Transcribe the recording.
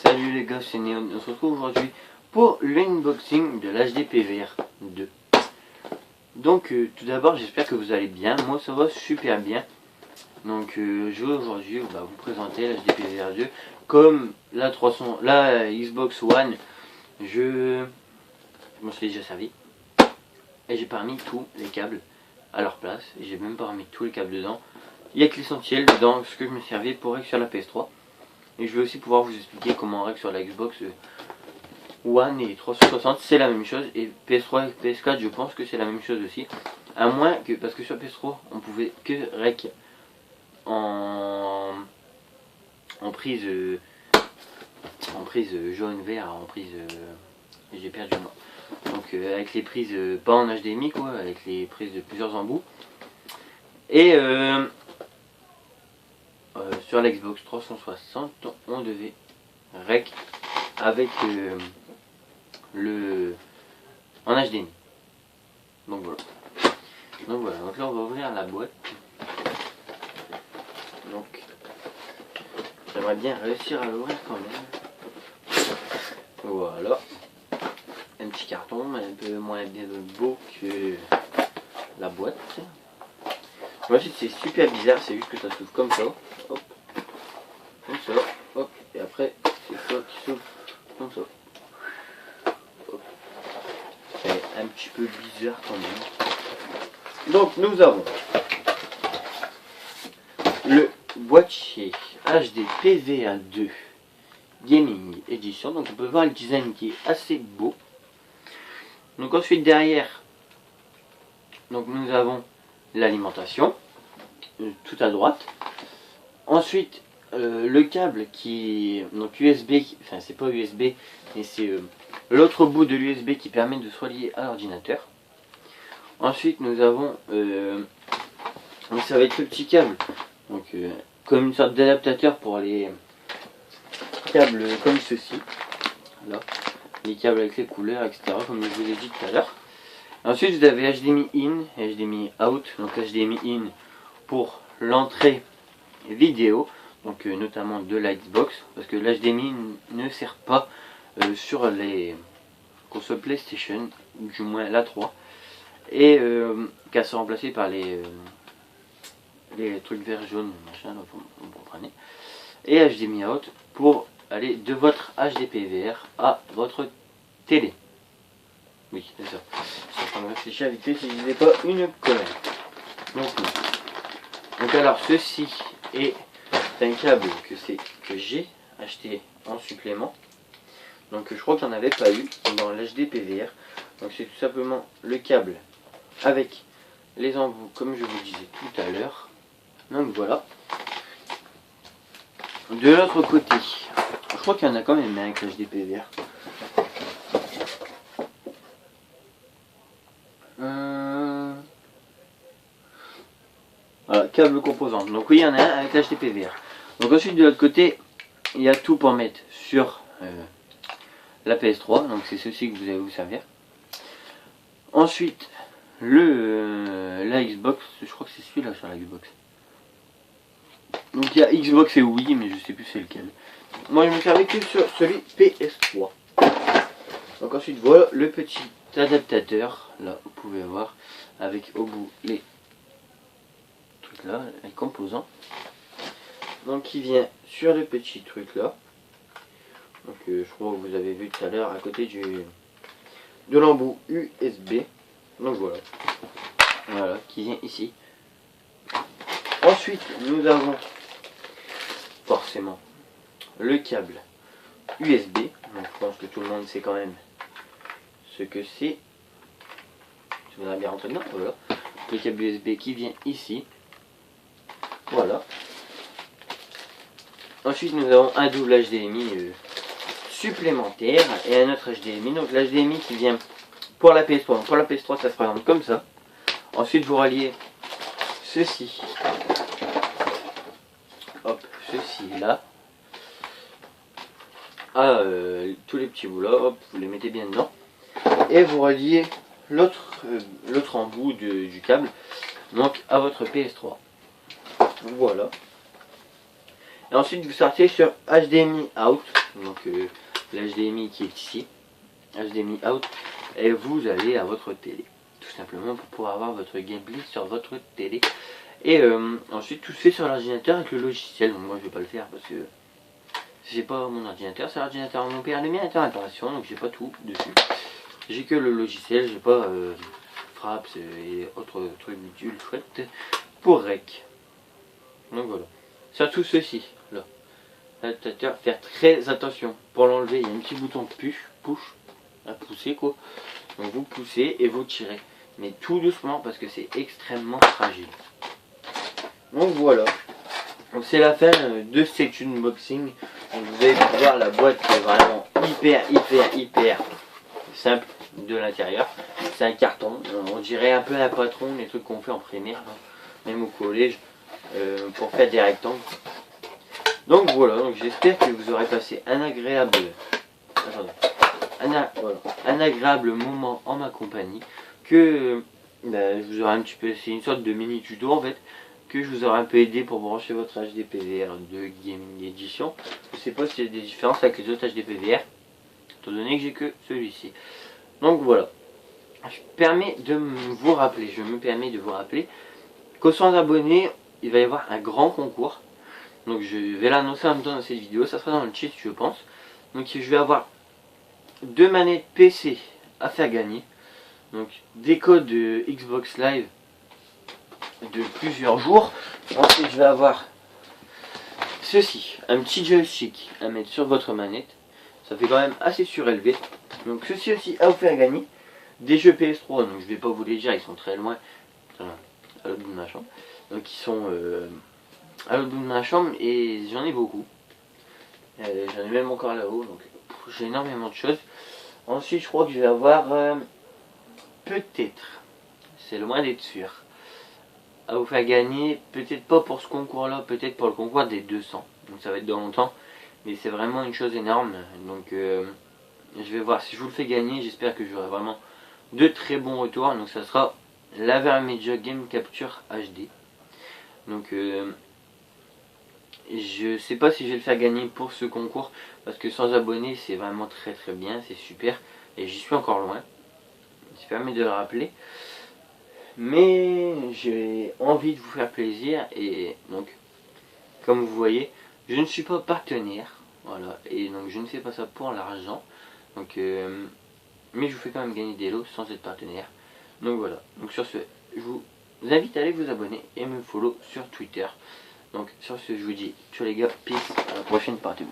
Salut les gars, c'est Néon. On se retrouve aujourd'hui pour l'unboxing de l'HD PVR 2. Donc tout d'abord, j'espère que vous allez bien. Moi ça va super bien. Donc je vais aujourd'hui vous présenter l'HD PVR 2. Comme la Xbox One, je m'en suis déjà servi. Et j'ai pas remis tous les câbles à leur place. Et j'ai même pas remis tous les câbles dedans. Il y a que l'essentiel dans ce que je me servais pour régler sur la PS3. Et je vais aussi pouvoir vous expliquer comment on règle sur la Xbox One et 360, c'est la même chose. Et PS3 et PS4, je pense que c'est la même chose aussi. À moins que, parce que sur PS3, on pouvait que rec en prise jaune-vert, en prise... j'ai perdu le nom. Donc avec les prises, pas en HDMI quoi, avec les prises de plusieurs embouts. Et sur l'Xbox 360, on devait rec avec en HDMI. Donc voilà. Donc là on va ouvrir la boîte. Donc j'aimerais bien réussir à l'ouvrir quand même. Voilà. Un petit carton, un peu moins beau que la boîte. Ensuite c'est super bizarre, c'est juste que ça s'ouvre comme ça. Hop. Comme ça. Hop. Et après c'est ça qui s'ouvre comme ça. Hop. C'est un petit peu bizarre quand même. Donc nous avons le boîtier HD PVR 2 Gaming Edition. Donc on peut voir le design qui est assez beau. Donc ensuite derrière, donc nous avons l'alimentation, tout à droite. Ensuite le câble qui donc USB, enfin c'est pas USB mais c'est l'autre bout de l'USB qui permet de se relier à l'ordinateur. Ensuite nous avons donc ça va être le petit câble, donc comme une sorte d'adaptateur pour les câbles comme ceci, là, les câbles avec les couleurs etc, comme je vous l'ai dit tout à l'heure. Ensuite vous avez HDMI in et HDMI out. Donc HDMI in pour l'entrée vidéo, donc notamment de la Xbox, parce que l'HDMI ne sert pas sur les consoles PlayStation, du moins la 3, et qu'elle soit remplacée par les trucs vert jaune machin, vous comprenez. Et HDMI out pour aller de votre HD PVR à votre télé. Oui, c'est ça. Je suis en train de réfléchir à vite fait si je disais pas une connerie. Donc alors ceci est un câble que j'ai acheté en supplément. Donc je crois qu'il n'y en avait pas eu dans l'HD PVR. Donc c'est tout simplement le câble avec les embouts comme je vous disais tout à l'heure. Donc voilà. De l'autre côté, je crois qu'il y en a quand même un avec l'HD PVR. Voilà, câble composant. Donc oui, il y en a un avec l'HD PVR. Donc ensuite de l'autre côté, il y a tout pour mettre sur la PS3. Donc c'est ceci que vous allez vous servir. Ensuite, la Xbox. Je crois que c'est celui-là sur la Xbox. Donc il y a Xbox et Wii, mais je sais plus c'est lequel. Moi je me servais que sur celui PS3. Donc ensuite voilà le petit adaptateur. Là vous pouvez voir avec au bout les trucs là, les composants. Donc qui vient sur le petit truc là. Donc je crois que vous avez vu tout à l'heure à côté de l'embout USB. Donc voilà. Voilà, qui vient ici. Ensuite nous avons forcément le câble USB. Donc je pense que tout le monde sait quand même ce que c'est. Je voudrais bien rentrer dedans. Voilà. Le câble USB qui vient ici. Voilà. Ensuite nous avons un double HDMI supplémentaire et un autre HDMI. Donc l'HDMI qui vient pour la PS3. Donc pour la PS3 ça se présente comme ça. Ensuite vous ralliez ceci. Hop, ceci là. À tous les petits bouts là. Hop, vous les mettez bien dedans. Et vous reliez l'autre embout du câble. Donc à votre PS3. Voilà. Et ensuite vous sortez sur HDMI out. donc l'HDMI qui est ici, HDMI out, et vous allez à votre télé, tout simplement pour pouvoir avoir votre gameplay sur votre télé. Et ensuite tout se fait sur l'ordinateur avec le logiciel. Donc moi je vais pas le faire parce que j'ai pas mon ordinateur, c'est l'ordinateur de mon père, le mien est en réparation, donc j'ai pas tout dessus. J'ai que le logiciel, j'ai pas Fraps et autres trucs bidules chouettes pour rec. Donc voilà. Surtout ceci là. L'adaptateur, faire très attention. Pour l'enlever, il y a un petit bouton push à pousser quoi. Donc vous poussez et vous tirez. Mais tout doucement parce que c'est extrêmement fragile. Donc voilà. Donc c'est la fin de cet unboxing. Donc vous allez voir la boîte qui est vraiment hyper simple de l'intérieur. C'est un carton. On dirait un peu un patron, les trucs qu'on fait en primaire, même au collège, pour faire des rectangles. Donc voilà, donc j'espère que vous aurez passé un agréable, un agréable moment en ma compagnie, que je vous aurai un petit peu, c'est une sorte de mini tuto en fait, que je vous aurai un peu aidé pour brancher votre HD PVR de Gaming Edition. Je sais pas s'il y a des différences avec les autres HD PVR, étant donné que j'ai que celui-ci. Donc voilà, je me permets de vous rappeler qu'aux 100 abonnés, il va y avoir un grand concours. Donc je vais l'annoncer en même temps dans cette vidéo, ça sera dans le cheat je pense. Donc je vais avoir 2 manettes PC à faire gagner. Donc des codes de Xbox Live de plusieurs jours. Ensuite je vais avoir ceci, un petit joystick à mettre sur votre manette. Ça fait quand même assez surélevé. Donc ceci aussi à vous faire gagner. Des jeux PS3, donc je vais pas vous les dire, ils sont très loin. À l'autre bout de ma chambre. Donc ils sont à l'autre bout de ma chambre et j'en ai beaucoup. J'en ai même encore là-haut, donc j'ai énormément de choses. Ensuite je crois que je vais avoir peut-être, c'est loin d'être sûr, à vous faire gagner, peut-être pas pour ce concours là, peut-être pour le concours des 200. Donc ça va être dans longtemps, mais c'est vraiment une chose énorme. Donc je vais voir si je vous le fais gagner, j'espère que j'aurai vraiment de très bons retours. Donc ça sera l'Avermedia Game Capture HD. Donc je sais pas si je vais le faire gagner pour ce concours parce que 100 abonnés c'est vraiment très bien, c'est super et j'y suis encore loin. Je me permets de le rappeler. Mais j'ai envie de vous faire plaisir et donc comme vous voyez je ne suis pas partenaire, voilà, et donc je ne fais pas ça pour l'argent. Donc mais je vous fais quand même gagner des lots sans être partenaire. Donc voilà, donc sur ce je vous invite à aller vous abonner et me follow sur Twitter. Donc sur ce je vous dis ciao les gars, peace, à la prochaine partie.